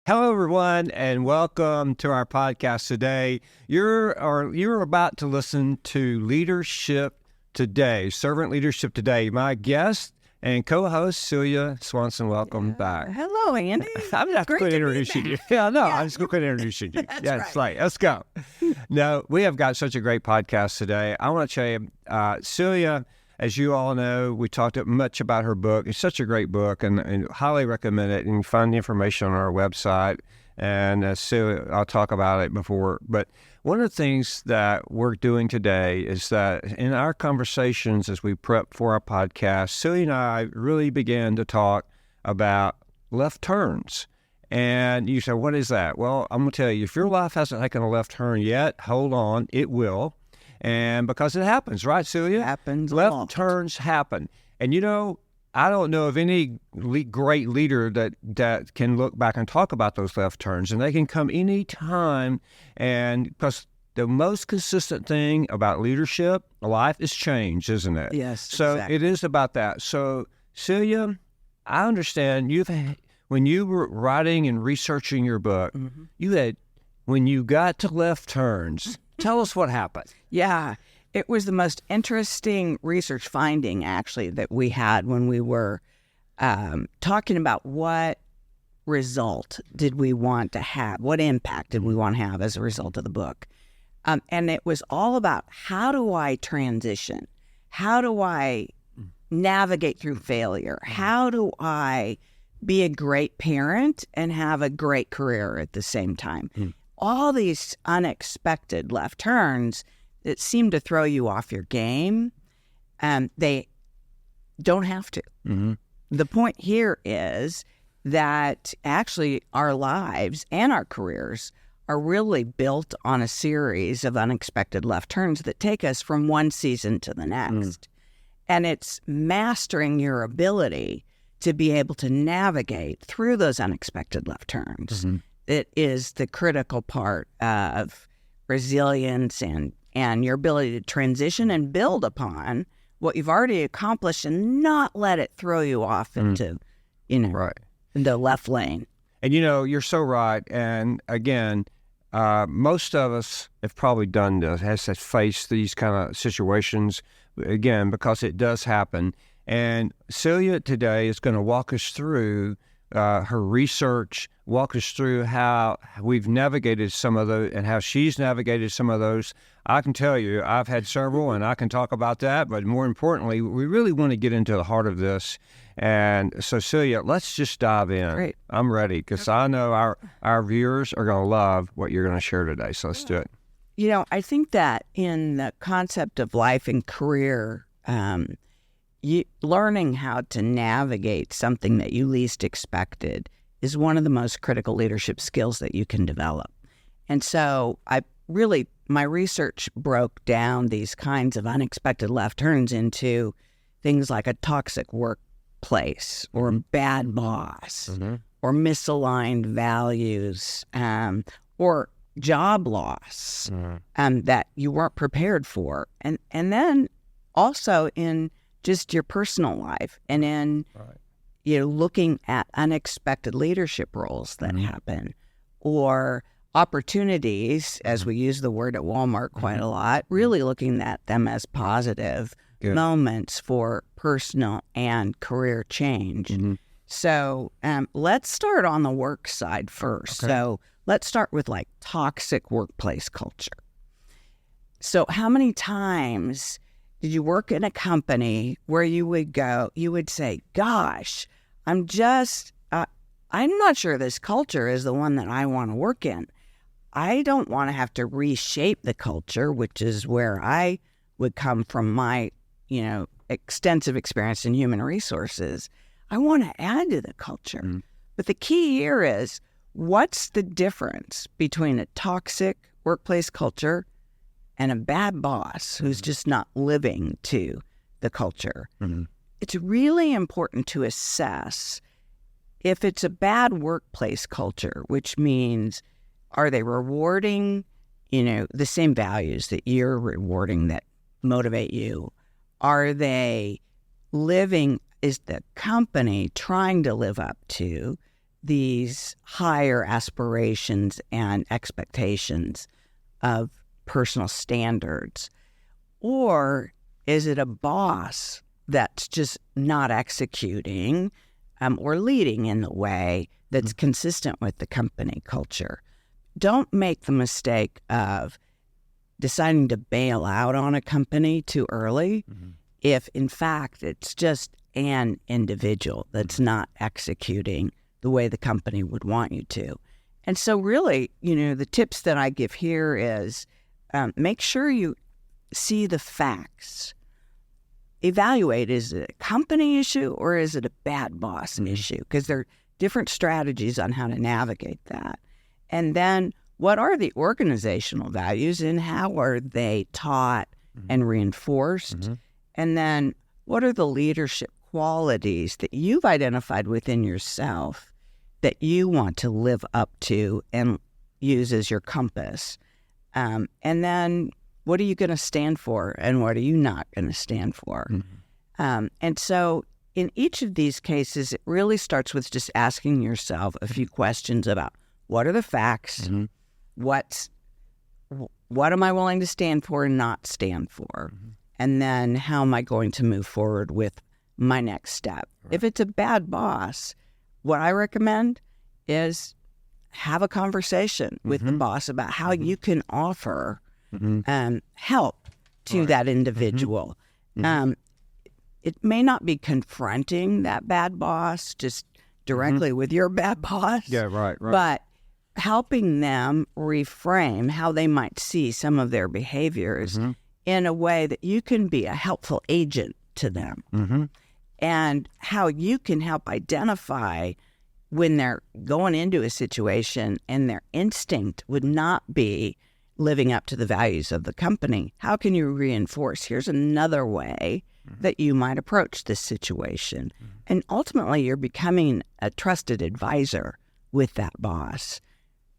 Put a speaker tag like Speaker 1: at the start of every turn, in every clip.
Speaker 1: Hello, everyone, and welcome to our podcast today. You're about to listen to Leadership Today, Servant Leadership Today. My guest and co-host, Celia Swanson, welcome back.
Speaker 2: Hello, Andy.
Speaker 1: I'm just going to introduce you. Yeah, no, I'm just going to introduce you.
Speaker 2: That's
Speaker 1: right. Let's go. Now, we have got such a great podcast today. I want to tell you, Celia, as you all know, we talked much about her book. It's such a great book, and highly recommend it. And you can find the information on our website. And Celia, I'll talk about it before. But one of the things that we're doing today is that in our conversations as we prep for our podcast, Celia and I really began to talk about left turns. And you say, what is that? Well, I'm going to tell you, if your life hasn't taken a left turn yet, hold on, it will. And because it happens, right, Celia?
Speaker 2: It happens.
Speaker 1: Left turns happen. And you know, I don't know of any great leader that can look back and talk about those left turns. And they can come any time. And because the most consistent thing about leadership, life is change, isn't it?
Speaker 2: Yes,
Speaker 1: So
Speaker 2: exactly.
Speaker 1: It is about that. So, Celia, I understand when you were writing and researching your book, when you got to left turns, tell us what happened.
Speaker 2: Yeah, it was the most interesting research finding, actually, that we had when we were talking about what result did we want to have, what impact did we want to have as a result of the book. And it was all about, how do I transition? How do I navigate through failure? How do I be a great parent and have a great career at the same time? All these unexpected left turns that seem to throw you off your game, they don't have to. The point here is that actually our lives and our careers are really built on a series of unexpected left turns that take us from one season to the next. And it's mastering your ability to be able to navigate through those unexpected left turns. It is the critical part of resilience and your ability to transition and build upon what you've already accomplished and not let it throw you off into, the left lane.
Speaker 1: And, you're so right. And again, most of us have probably done this, has faced these kind of situations, again, because it does happen. And Celia today is going to walk us through her research, walk us through how we've navigated some of those and how she's navigated some of those. I can tell you, I've had several, and I can talk about that. But more importantly, we really want to get into the heart of this. And so, Celia, let's just dive in.
Speaker 2: Great.
Speaker 1: I'm ready, because I know our viewers are going to love what you're going to share today. So let's do it.
Speaker 2: I think that in the concept of life and career, learning how to navigate something that you least expected is one of the most critical leadership skills that you can develop. And so my research broke down these kinds of unexpected left turns into things like a toxic workplace or a bad boss or misaligned values or job loss that you weren't prepared for. And then also in just your personal life and in looking at unexpected leadership roles that happen or opportunities, as we use the word at Walmart quite a lot, really looking at them as positive moments for personal and career change. So let's start on the work side first.
Speaker 1: Okay.
Speaker 2: So let's start with toxic workplace culture. So how many times did you work in a company where you would say, gosh, I'm not sure this culture is the one that I want to work in. I don't want to have to reshape the culture, which is where I would come from my, extensive experience in human resources. I want to add to the culture. But the key here is, what's the difference between a toxic workplace culture and a bad boss who's just not living to the culture? It's really important to assess if it's a bad workplace culture, which means, are they rewarding, the same values that you're rewarding that motivate you? Are they is the company trying to live up to these higher aspirations and expectations of personal standards? Or is it a boss that's just not executing or leading in a way that's consistent with the company culture? Don't make the mistake of deciding to bail out on a company too early if, in fact, it's just an individual that's not executing the way the company would want you to. And so really, the tips that I give here is make sure you see the facts. Evaluate, is it a company issue or is it a bad boss issue? Because there are different strategies on how to navigate that. And then what are the organizational values and how are they taught and reinforced? And then what are the leadership qualities that you've identified within yourself that you want to live up to and use as your compass? And then what are you going to stand for and what are you not going to stand for? And so in each of these cases, it really starts with just asking yourself a few questions about what are the facts, what am I willing to stand for and not stand for? And then how am I going to move forward with my next step? Right. If it's a bad boss, what I recommend is have a conversation with the boss about how you can offer help to that individual. It may not be confronting that bad boss just directly with your bad boss.
Speaker 1: Yeah, right.
Speaker 2: But helping them reframe how they might see some of their behaviors in a way that you can be a helpful agent to them. And how you can help identify when they're going into a situation and their instinct would not be living up to the values of the company. How can you reinforce, here's another way that you might approach this situation? And ultimately, you're becoming a trusted advisor with that boss.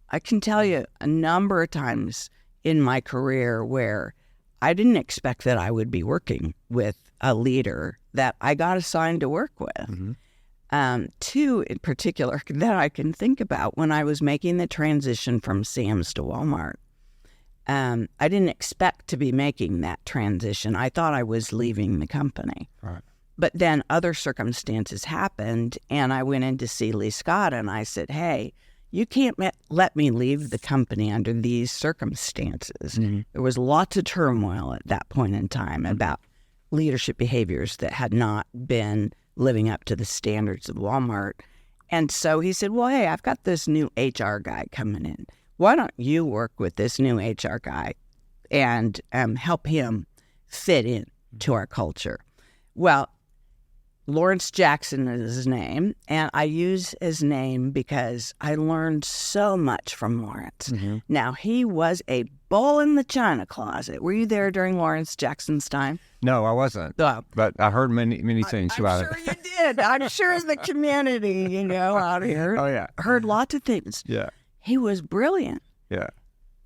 Speaker 2: I can tell you a number of times in my career where I didn't expect that I would be working with a leader that I got assigned to work with. Two in particular that I can think about when I was making the transition from Sam's to Walmart. I didn't expect to be making that transition. I thought I was leaving the company.
Speaker 1: Right.
Speaker 2: But then other circumstances happened, and I went in to see Lee Scott, and I said, hey, you can't let me leave the company under these circumstances. There was lots of turmoil at that point in time about leadership behaviors that had not been living up to the standards of Walmart. And so he said, well, hey, I've got this new HR guy coming in. Why don't you work with this new HR guy and help him fit in to our culture? Well, Lawrence Jackson is his name, and I use his name because I learned so much from Lawrence. Now, he was a bull in the china closet. Were you there during Lawrence Jackson's time?
Speaker 1: No, I wasn't. But I heard many things about it.
Speaker 2: I'm sure you did. I'm sure the community, out here heard lots of things.
Speaker 1: Yeah.
Speaker 2: He was brilliant.
Speaker 1: Yeah.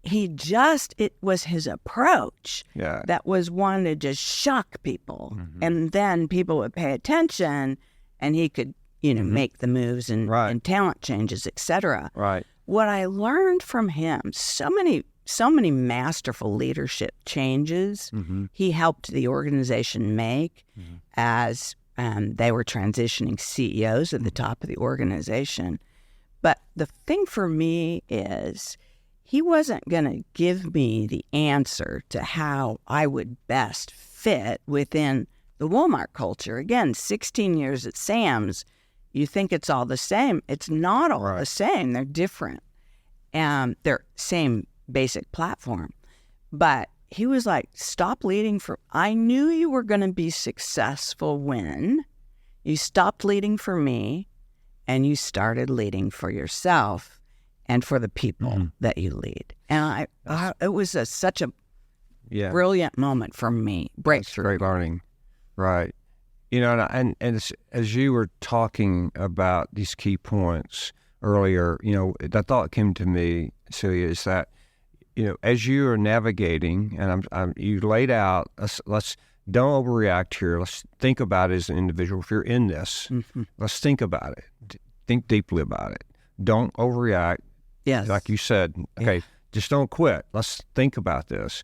Speaker 2: It was his approach that was one to just shock people. And then people would pay attention and he could, make the moves and talent changes, etc.
Speaker 1: Right.
Speaker 2: What I learned from him, so many masterful leadership changes he helped the organization make as they were transitioning CEOs at the top of the organization. But the thing for me is he wasn't going to give me the answer to how I would best fit within the Walmart culture. Again, 16 years at Sam's, you think it's all the same. It's not all the same. They're different. They're same basic platform. But he was like, stop leading for... I knew you were going to be successful when you stopped leading for me and you started leading for yourself and for the people that you lead. And it was such a brilliant moment for me. Breakthrough.
Speaker 1: Great learning. Right. And as you were talking about these key points earlier, the thought came to me, Celia, is that, as you are navigating, and you laid out, let's don't overreact here. Let's think about it as an individual. If you're in this, let's think about it. think deeply about it. Don't overreact.
Speaker 2: Yes.
Speaker 1: Like you said, okay, just don't quit. Let's think about this.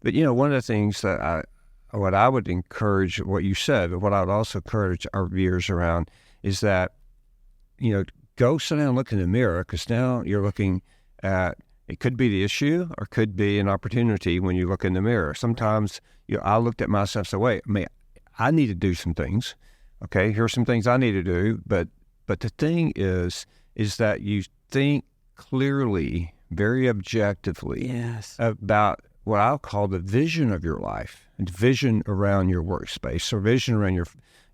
Speaker 1: But, one of the things that what I would encourage, what you said, but what I would also encourage our viewers around is that, go sit down and look in the mirror, because now you're looking at, it could be the issue or could be an opportunity when you look in the mirror. Sometimes I looked at myself and said, wait, I need to do some things. Okay, here's some things I need to do. But the thing is that you think clearly, very objectively about what I'll call the vision of your life, and vision around your workspace, or vision around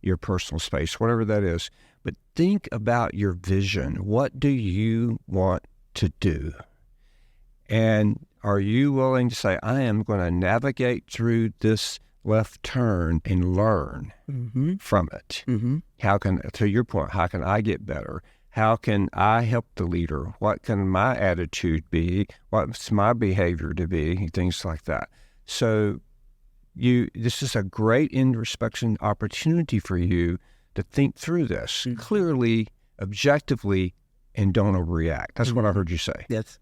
Speaker 1: your personal space, whatever that is. But think about your vision. What do you want to do? And are you willing to say, I am going to navigate through this left turn and learn from it? How can, to your point, how can I get better? How can I help the leader? What can my attitude be? What's my behavior to be? Things like that. So this is a great introspection opportunity for you to think through this clearly, objectively, and don't overreact. That's what I heard you say.
Speaker 2: Yes.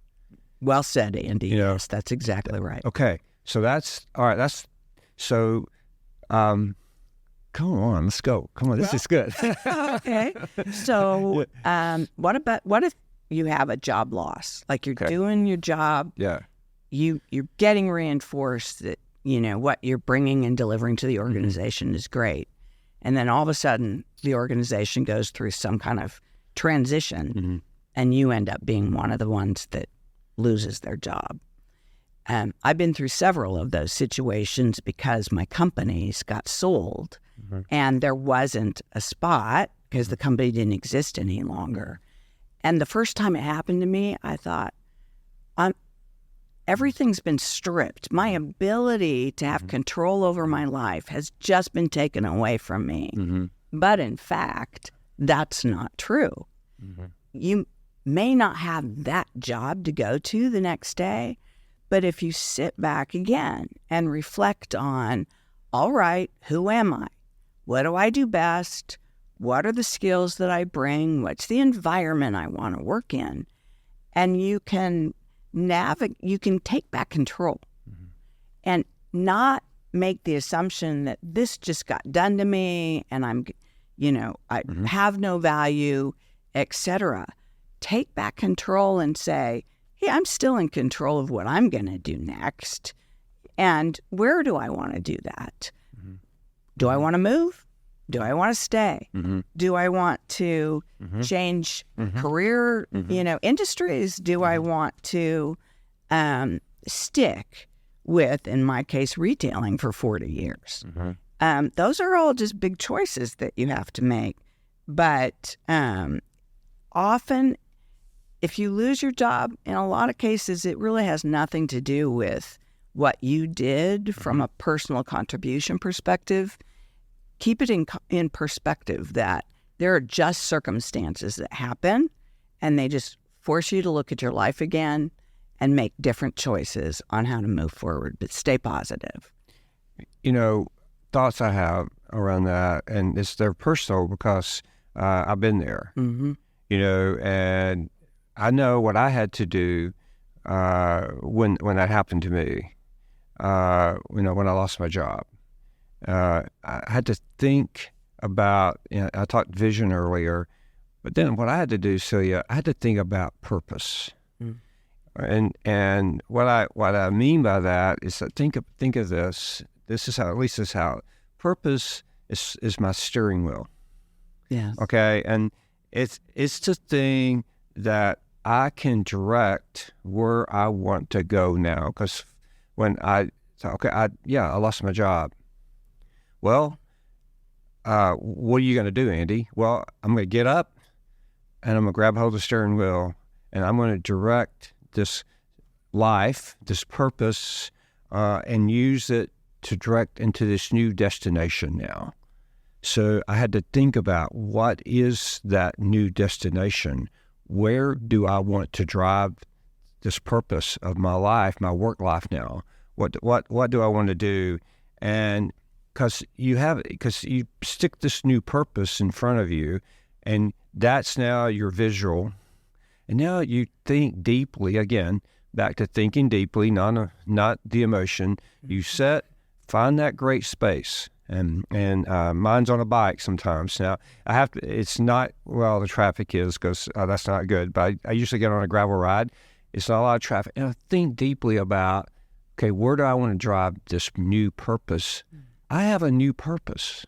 Speaker 2: Well said, Andy. Yes, that's exactly right.
Speaker 1: Okay. So that's, all right, so, come on, let's go. Come on, this is good.
Speaker 2: Okay. So, what if you have a job loss? Like you're doing your job.
Speaker 1: Yeah.
Speaker 2: You're getting reinforced that, what you're bringing and delivering to the organization is great. And then all of a sudden, the organization goes through some kind of transition, and you end up being one of the ones that loses their job. I've been through several of those situations because my companies got sold, and there wasn't a spot because the company didn't exist any longer. And the first time it happened to me, I thought, everything's been stripped. My ability to have control over my life has just been taken away from me. But in fact, that's not true. You may not have that job to go to the next day, but if you sit back again and reflect on, all right, who am I? What do I do best? What are the skills that I bring? What's the environment I want to work in? And you can you can take back control and not make the assumption that this just got done to me and I'm, I have no value, etc. Take back control and say, hey, I'm still in control of what I'm going to do next. And where do I want to do that? Do I want to move? Do I want to stay? Do I want to change career, industries? Do I want to stick with, in my case, retailing for 40 years? Those are all just big choices that you have to make. But often, if you lose your job, in a lot of cases, it really has nothing to do with what you did from a personal contribution perspective. Keep it in perspective that there are just circumstances that happen, and they just force you to look at your life again and make different choices on how to move forward, but stay positive.
Speaker 1: Thoughts I have around that, and they're personal because I've been there, and I know what I had to do when that happened to me, when I lost my job. I had to think about, I talked vision earlier, but then what I had to do, Celia, I had to think about purpose. And what I mean by that is that think of this. This is how, at least this is how, purpose is my steering wheel.
Speaker 2: Yes.
Speaker 1: Okay, and it's the thing that I can direct where I want to go now. Because when I lost my job. Well, what are you going to do, Andy? Well, I'm going to get up and I'm going to grab hold of the steering wheel and I'm going to direct this life, this purpose, and use it to direct into this new destination now. So I had to think about, what is that new destination? Where do I want to drive this purpose of my life, my work life now? What do I want to do? And because you stick this new purpose in front of you, and that's now your visual. And now you think deeply, again, back to thinking deeply, not the emotion. You find that great space. And mine's on a bike sometimes. Now, it's not, well, the traffic is, because that's not good, but I usually get on a gravel ride. It's not a lot of traffic. And I think deeply about, okay, where do I want to drive this new purpose? I have a new purpose.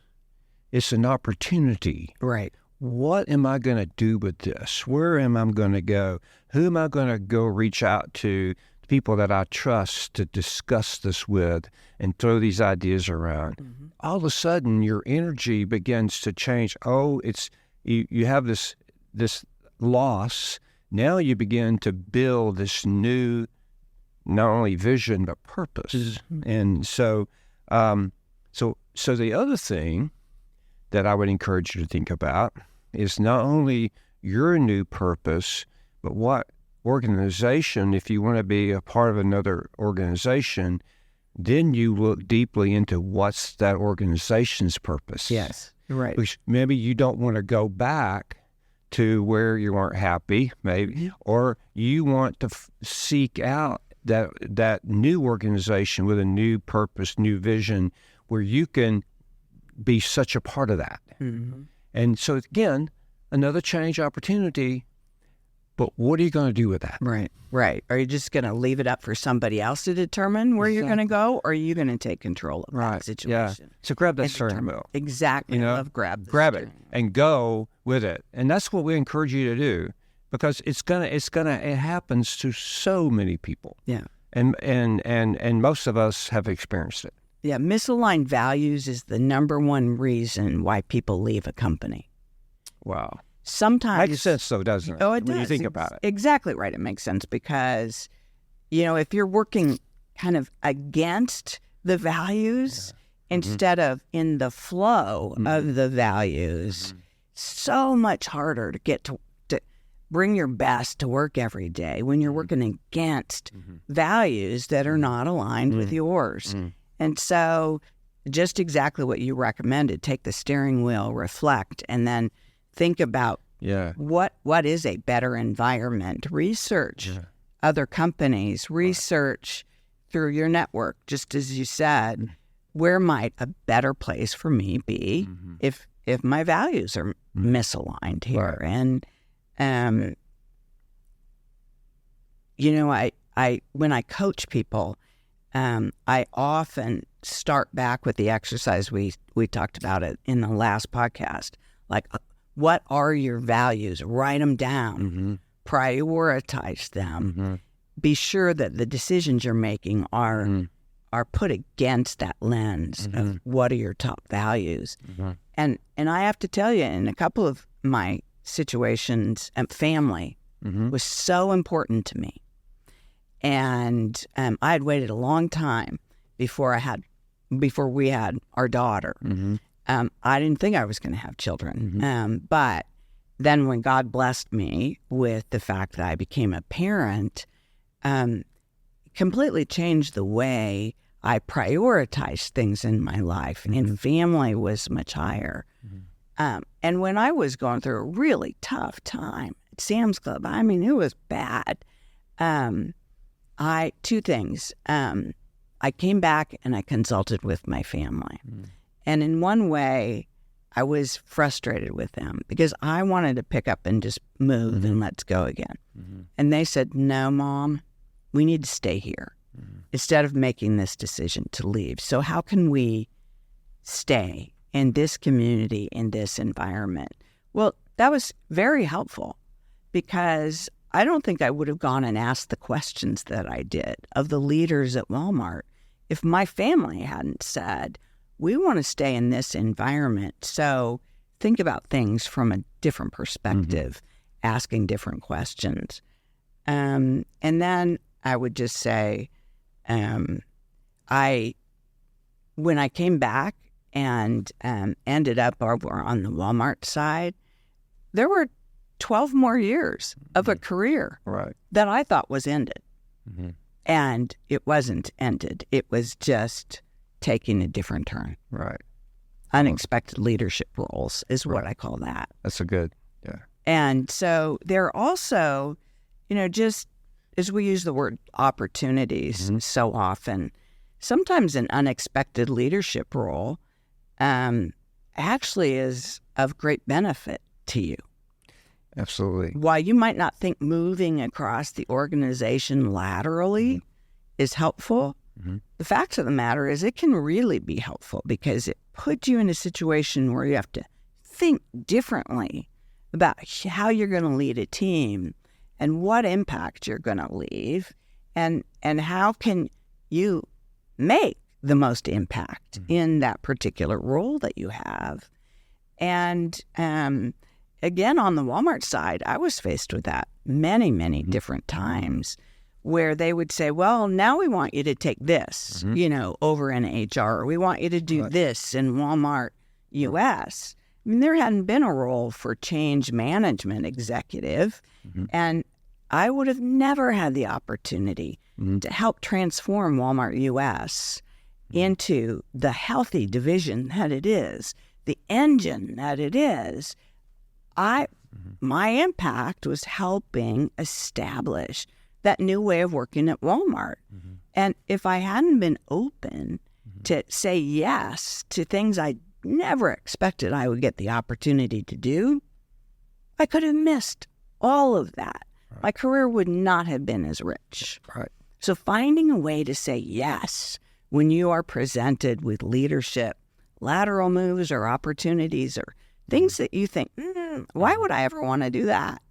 Speaker 1: It's an opportunity.
Speaker 2: Right.
Speaker 1: What am I going to do with this? Where am I going to go? Who am I going to go reach out to? People that I trust to discuss this with and throw these ideas around. Mm-hmm. All of a sudden, your energy begins to change. Oh, it's you have this loss. Now you begin to build this new, not only vision but purpose. Mm-hmm. And so the other thing that I would encourage you to think about is not only your new purpose, but what organization, if you want to be a part of another organization, then you look deeply into what's that organization's purpose.
Speaker 2: Yes, right.
Speaker 1: Which maybe you don't want to go back to where you aren't happy, maybe, or you want to seek out that new organization with a new purpose, new vision, where you can be such a part of that. Mm-hmm. And so, again, another change opportunity. But what are you going to do with that?
Speaker 2: Right, right. Are you just going to leave it up for somebody else to determine where you're going to go, or are you going to take control of that situation?
Speaker 1: Yeah. So grab that steering wheel.
Speaker 2: Exactly. I love grab
Speaker 1: it and go with it. And that's what we encourage you to do, because it happens to so many people.
Speaker 2: Yeah.
Speaker 1: And most of us have experienced it.
Speaker 2: Yeah. Misaligned values is the number one reason why people leave a company.
Speaker 1: Wow.
Speaker 2: Sometimes
Speaker 1: makes sense, though, doesn't it?
Speaker 2: Oh, it does.
Speaker 1: When you think about it.
Speaker 2: Exactly right. It makes sense because, if you're working kind of against the values instead of in the flow of the values, so much harder to get to bring your best to work every day when you're working against values that are not aligned with yours. And so just exactly what you recommended, take the steering wheel, reflect, and then think about what is a better environment. Research other companies, research through your network, just as you said, where might a better place for me be if my values are misaligned here.
Speaker 1: Right.
Speaker 2: And I when I coach people, I often start back with the exercise we talked about it in the last podcast, like what are your values? Write them down. Prioritize them. Be sure that the decisions you're making are put against that lens of what are your top values. And I have to tell you, in a couple of my situations, family was so important to me. And I had waited a long time before we had our daughter. I didn't think I was going to have children. But then when God blessed me with the fact that I became a parent, completely changed the way I prioritized things in my life. And family was much higher. And when I was going through a really tough time at Sam's Club, I mean, it was bad. Two things. I came back and I consulted with my family. And in one way, I was frustrated with them because I wanted to pick up and just move and let's go again. And they said, no, Mom, we need to stay here instead of making this decision to leave. So how can we stay in this community, in this environment? Well, that was very helpful because I don't think I would have gone and asked the questions that I did of the leaders at Walmart if my family hadn't said, we want to stay in this environment. So think about things from a different perspective, asking different questions. And then I would just say, when I came back and ended up over on the Walmart side, there were 12 more years of a career that I thought was ended. And it wasn't ended. It was just taking a different turn.
Speaker 1: Right.
Speaker 2: Unexpected leadership roles is what I call that.
Speaker 1: That's a good,
Speaker 2: And so there are also, just as we use the word opportunities so often, sometimes an unexpected leadership role actually is of great benefit to you.
Speaker 1: Absolutely.
Speaker 2: While you might not think moving across the organization laterally is helpful, the fact of the matter is it can really be helpful because it puts you in a situation where you have to think differently about how you're going to lead a team and what impact you're going to leave and how can you make the most impact in that particular role that you have. And again, on the Walmart side, I was faced with that many, many different times where they would say, well, now we want you to take this, over in HR. We want you to do this in Walmart US. I mean, there hadn't been a role for change management executive, and I would have never had the opportunity to help transform Walmart US into the healthy division that it is, the engine that it is. My impact was helping establish that new way of working at Walmart. And if I hadn't been open to say yes to things I never expected I would get the opportunity to do, I could have missed all of that. Right. My career would not have been as rich.
Speaker 1: Right.
Speaker 2: So finding a way to say yes when you are presented with leadership, lateral moves or opportunities or things that you think, why would I ever want to do that?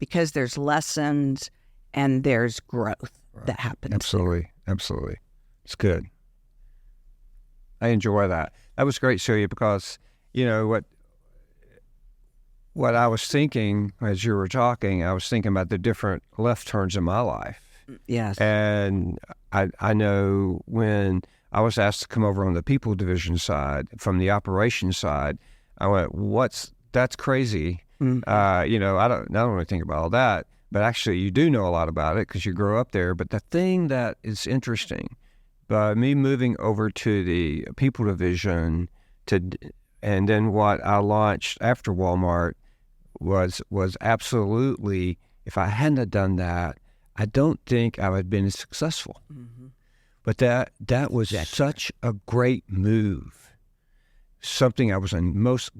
Speaker 2: Because there's lessons and there's growth that happens.
Speaker 1: Absolutely. Absolutely. It's good. I enjoy that. That was great, Celia, because, what I was thinking as you were talking, I was thinking about the different left turns in my life.
Speaker 2: Yes.
Speaker 1: And I know when I was asked to come over on the people division side, from the operations side, I went, that's crazy. I don't really think about all that, but actually you do know a lot about it because you grew up there. But the thing that is interesting, by me moving over to the people division and then what I launched after Walmart was absolutely, if I hadn't have done that, I don't think I would have been as successful. But that was such a great move. Something I was because,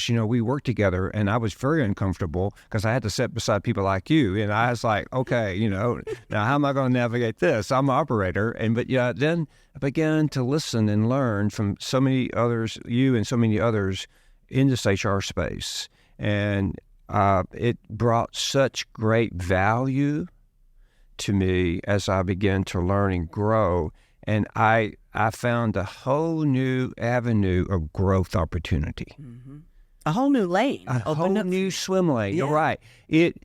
Speaker 1: we worked together and I was very uncomfortable because I had to sit beside people like you. And I was like, okay, now how am I going to navigate this? I'm an operator. Then I began to listen and learn from so many others, you and so many others in this HR space. And it brought such great value to me as I began to learn and grow. And I found a whole new avenue of growth opportunity.
Speaker 2: A whole new lane.
Speaker 1: A whole new swim lane. Yeah. You're right. It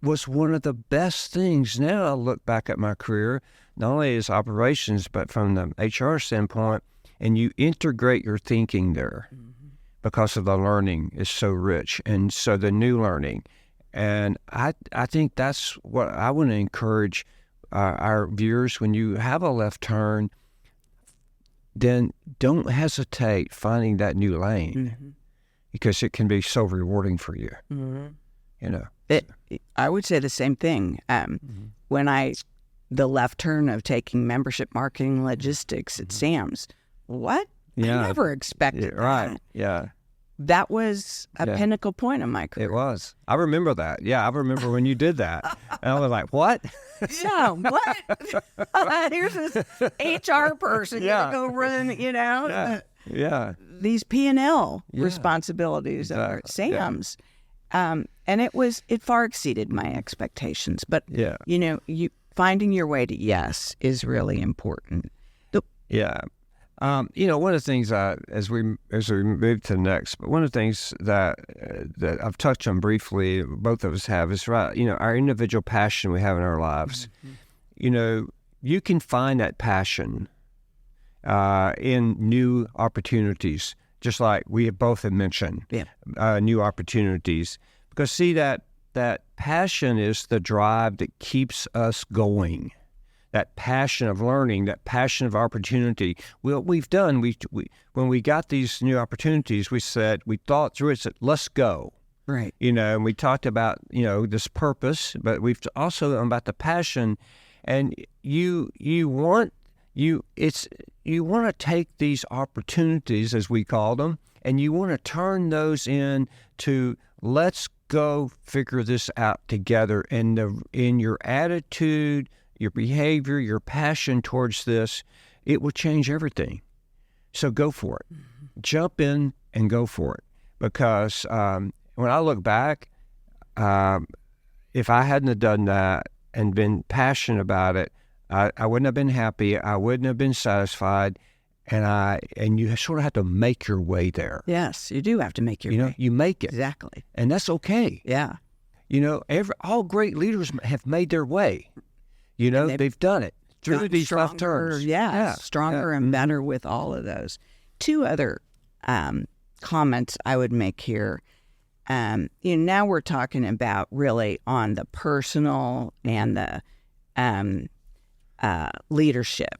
Speaker 1: was one of the best things. Now I look back at my career, not only as operations, but from the HR standpoint, and you integrate your thinking there because of the learning is so rich. And so the new learning. And I think that's what I want to encourage our viewers. When you have a left turn, then don't hesitate finding that new lane because it can be so rewarding for you.
Speaker 2: I would say the same thing. When the left turn of taking membership marketing logistics at Sam's, what?
Speaker 1: Yeah.
Speaker 2: I never expected that.
Speaker 1: Right, yeah.
Speaker 2: That was a pinnacle point in my career.
Speaker 1: It was. I remember that. Yeah, I remember when you did that. And I was like, what?
Speaker 2: Yeah, what? Here's this HR person going to go run, these P&L responsibilities at Sam's. And it far exceeded my expectations. But, you finding your way to yes is really important.
Speaker 1: One of the things as we move to the next, but one of the things that I've touched on briefly, both of us have, is our individual passion we have in our lives. You can find that passion in new opportunities, just like we both have mentioned, new opportunities. Because see, that passion is the drive that keeps us going. That passion of learning, that passion of opportunity. What we've done, when we got these new opportunities, we thought through it, said, let's go.
Speaker 2: Right.
Speaker 1: And we talked about, this purpose, but we've also about the passion. And you want to take these opportunities, as we call them, and you want to turn those into, let's go figure this out together. And in your attitude, your behavior, your passion towards this, it will change everything. So go for it. Mm-hmm. Jump in and go for it. Because when I look back, if I hadn't have done that and been passionate about it, I wouldn't have been happy. I wouldn't have been satisfied. And you sort of have to make your way there.
Speaker 2: Yes, you do have to make your way.
Speaker 1: You make it.
Speaker 2: Exactly.
Speaker 1: And that's okay.
Speaker 2: Yeah.
Speaker 1: All great leaders have made their way. They've done it through these left turns.
Speaker 2: Stronger and better with all of those. Two other comments I would make here. Now we're talking about really on the personal and the leadership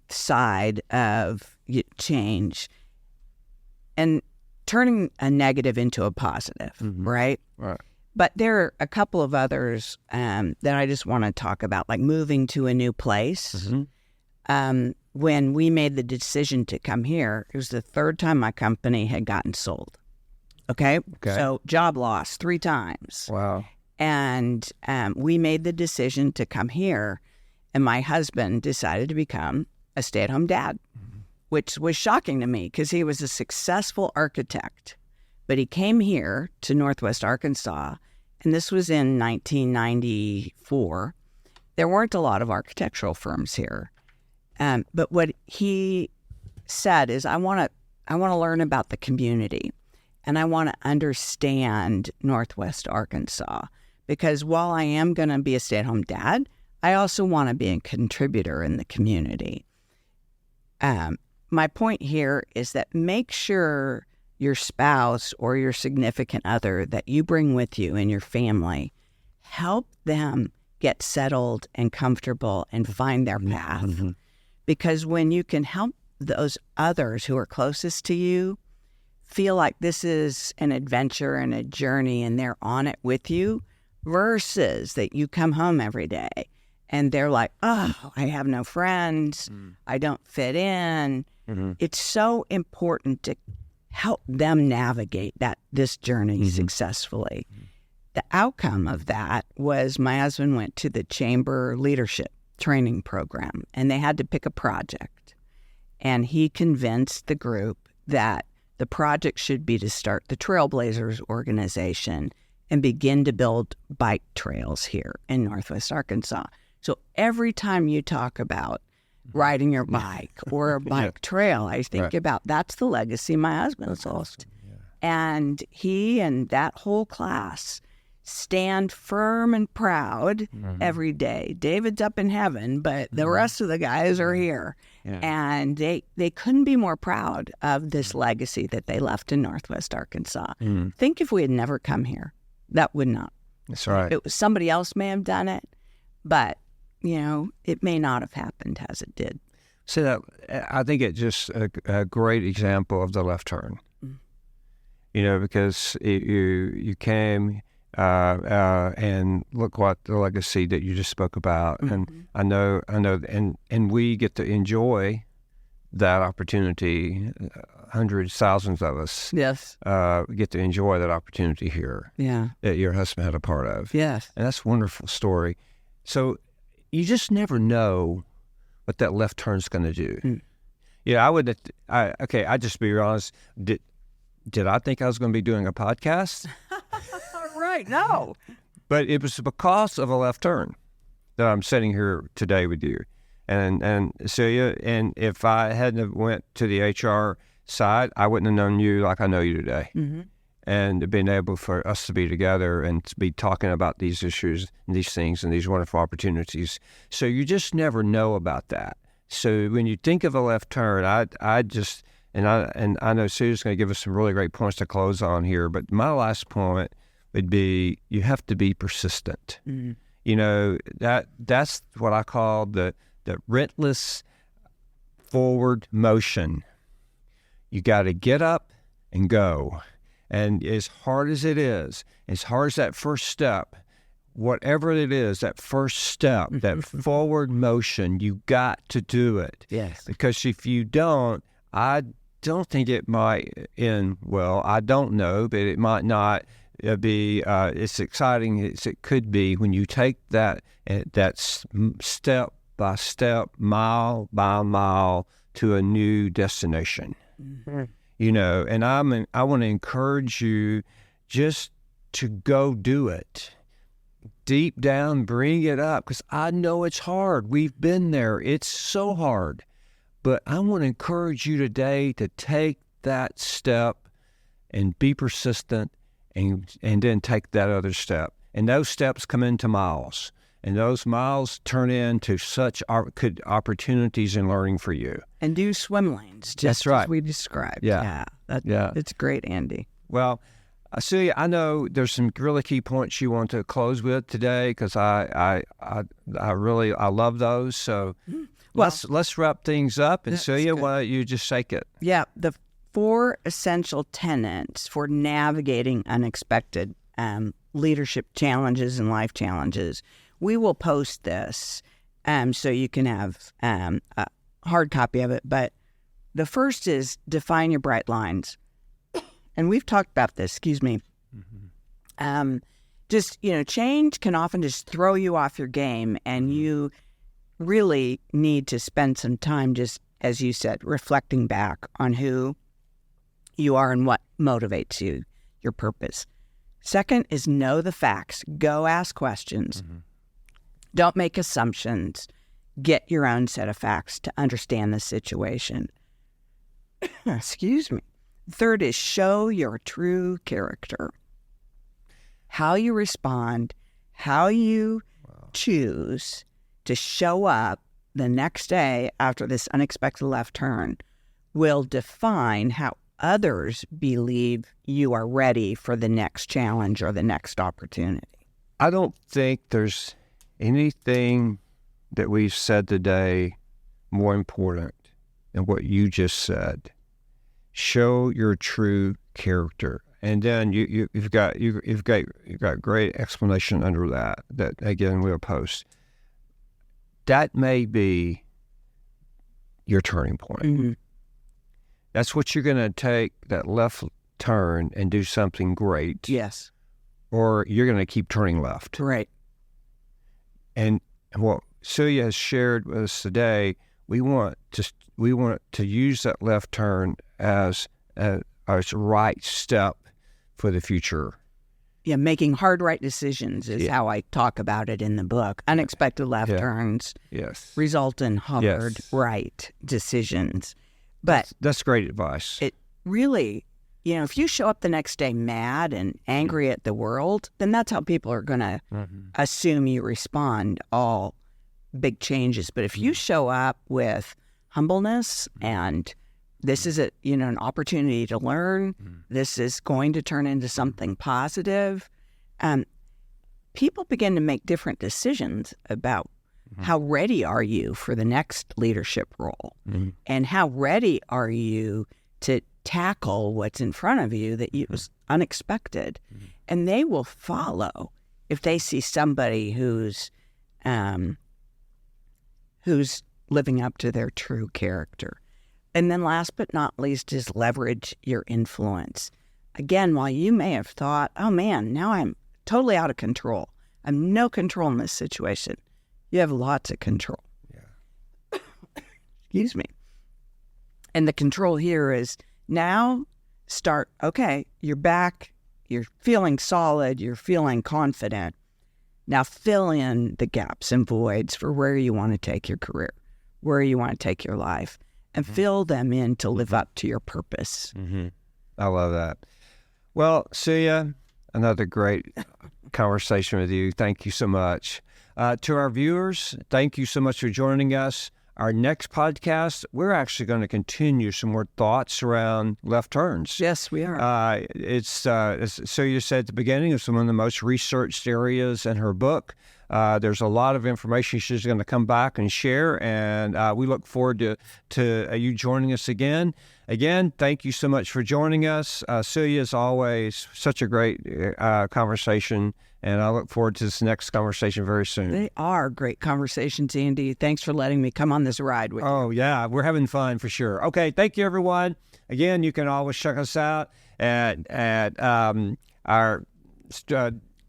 Speaker 2: side of change and turning a negative into a positive,
Speaker 1: mm-hmm.
Speaker 2: right?
Speaker 1: Right.
Speaker 2: But there are a couple of others that I just want to talk about, like moving to a new place.
Speaker 1: Mm-hmm.
Speaker 2: When we made the decision to come here, it was the third time my company had gotten sold. Okay? So job loss 3 times.
Speaker 1: Wow.
Speaker 2: And we made the decision to come here, and my husband decided to become a stay-at-home dad, mm-hmm. which was shocking to me because he was a successful architect. But he came here to Northwest Arkansas, and this was in 1994. There weren't a lot of architectural firms here. But what he said is, I want to learn about the community, and I want to understand Northwest Arkansas, because while I am going to be a stay-at-home dad, I also want to be a contributor in the community. My point here is that make sure your spouse or your significant other that you bring with you in your family, help them get settled and comfortable and find their path. Mm-hmm. Because when you can help those others who are closest to you feel like this is an adventure and a journey and they're on it with you, versus that you come home every day and they're like, oh, I have no friends, I don't fit in. Mm-hmm. It's so important to help them navigate this journey mm-hmm. successfully. Mm-hmm. The outcome of that was my husband went to the chamber leadership training program, and they had to pick a project. And he convinced the group that the project should be to start the Trailblazers organization and begin to build bike trails here in Northwest Arkansas. So every time you talk about riding your bike or a bike trail, I think about that's the legacy my husband left. Awesome. Yeah. And he and that whole class stand firm and proud every day. David's up in heaven, but the rest of the guys are here. Yeah. And they couldn't be more proud of this legacy that they left in Northwest Arkansas. Think if we had never come here, that would not.
Speaker 1: That's right.
Speaker 2: It was somebody else may have done it, but it may not have happened as it did.
Speaker 1: So that I think it's just a great example of the left turn. Because you came and look what the legacy that you just spoke about, and I know, and we get to enjoy that opportunity. Hundreds, thousands of us,
Speaker 2: yes,
Speaker 1: get to enjoy that opportunity here. Yeah, that your husband had a part of.
Speaker 2: Yes,
Speaker 1: and that's a wonderful story. So you just never know what that left turn's going to do. Yeah, I just be honest. Did I think I was going to be doing a podcast?
Speaker 2: Right, no.
Speaker 1: But it was because of a left turn that I'm sitting here today with you. And Celia, and if I hadn't went to the HR side, I wouldn't have known you like I know you today. Mm-hmm. And being able for us to be together and to be talking about these issues and these things and these wonderful opportunities. So you just never know about that. So when you think of a left turn, I know Celia's going to give us some really great points to close on here, but my last point would be you have to be persistent. Mm-hmm. That's what I call the relentless forward motion. You got to get up and go. And as hard as it is, as hard as that first step, whatever it is, that first step, that forward motion, you got to do it.
Speaker 2: Yes.
Speaker 1: Because if you don't, I don't think it might end well. I don't know, but it might not be as exciting as it could be when you take that step by step, mile by mile to a new destination. Mm-hmm. You know, and I want to encourage you just to go do it. Deep down, bring it up, because I know it's hard. We've been there. It's so hard. But I want to encourage you today to take that step and be persistent and then take that other step. And those steps come into miles. And those miles turn into such good opportunities in learning for you.
Speaker 2: And do swim lanes, just
Speaker 1: That's right.
Speaker 2: as we described.
Speaker 1: Yeah.
Speaker 2: It's great, Andy.
Speaker 1: Well, Celia, I know there's some really key points you want to close with today, because I love those. So let's wrap things up. And Celia, why don't you just take it?
Speaker 2: Yeah, the 4 essential tenets for navigating unexpected leadership challenges and life challenges. We will post this so you can have a hard copy of it. But the first is define your bright lines. And we've talked about this, change can often just throw you off your game, and you really need to spend some time, just as you said, reflecting back on who you are and what motivates you, your purpose. Second is know the facts. Go ask questions. Mm-hmm. Don't make assumptions. Get your own set of facts to understand the situation. Excuse me. Third is show your true character. How you respond, how you choose to show up the next day after this unexpected left turn will define how others believe you are ready for the next challenge or the next opportunity.
Speaker 1: I don't think there's anything that we've said today more important than what you just said. Show your true character, and then you've got great explanation under that again we'll post. That may be your turning point. Mm-hmm. That's what you're going to take that left turn and do something great.
Speaker 2: Yes.
Speaker 1: Or you're going to keep turning left.
Speaker 2: Right.
Speaker 1: And what Celia has shared with us today, we want to use that left turn as a right step for the future.
Speaker 2: Yeah, making hard right decisions is how I talk about it in the book. Unexpected left turns result in hard right decisions. But
Speaker 1: that's great advice.
Speaker 2: It really, if you show up the next day mad and angry at the world, then that's how people are going to assume you respond, all big changes. But if you show up with humbleness and this is an opportunity to learn, this is going to turn into something positive, people begin to make different decisions about how ready are you for the next leadership role, and how ready are you to tackle what's in front of you that was unexpected. And they will follow if they see somebody who's living up to their true character. And then last but not least is leverage your influence. Again, while you may have thought, oh man, now I'm totally out of control. I'm no control in this situation. You have lots of control. Yeah. Excuse me. And the control here is now start, okay, you're back, you're feeling solid, you're feeling confident. Now fill in the gaps and voids for where you want to take your career, where you want to take your life, and fill them in to live up to your purpose.
Speaker 1: Mm-hmm. I love that. Well, Celia, another great conversation with you. Thank you so much. To our viewers, thank you so much for joining us. Our next podcast, we're actually going to continue some more thoughts around left turns.
Speaker 2: Yes, we are.
Speaker 1: It's as Celia said at the beginning, it's one of the most researched areas in her book. There's a lot of information she's going to come back and share, and we look forward to you joining us again. again, thank you so much for joining us. Celia, as always, such a great conversation, and I look forward to this next conversation very soon.
Speaker 2: They are great conversations, Andy. Thanks for letting me come on this ride with you.
Speaker 1: Oh, yeah, we're having fun for sure. Okay, thank you, everyone. Again, you can always check us out at our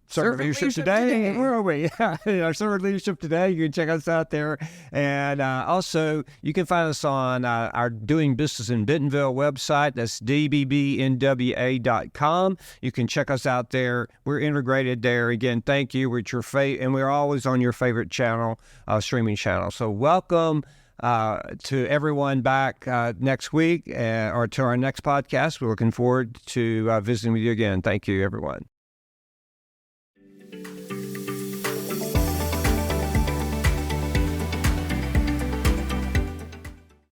Speaker 1: Servant Leadership Today. Where are we? Our Servant Leadership Today. You can check us out there. And also, you can find us on our Doing Business in Bentonville website. That's dbbnwa.com. You can check us out there. We're integrated there. Again, thank you. We're at your and we're always on your favorite channel, streaming channel. So welcome to everyone back next week or to our next podcast. We're looking forward to visiting with you again. Thank you, everyone.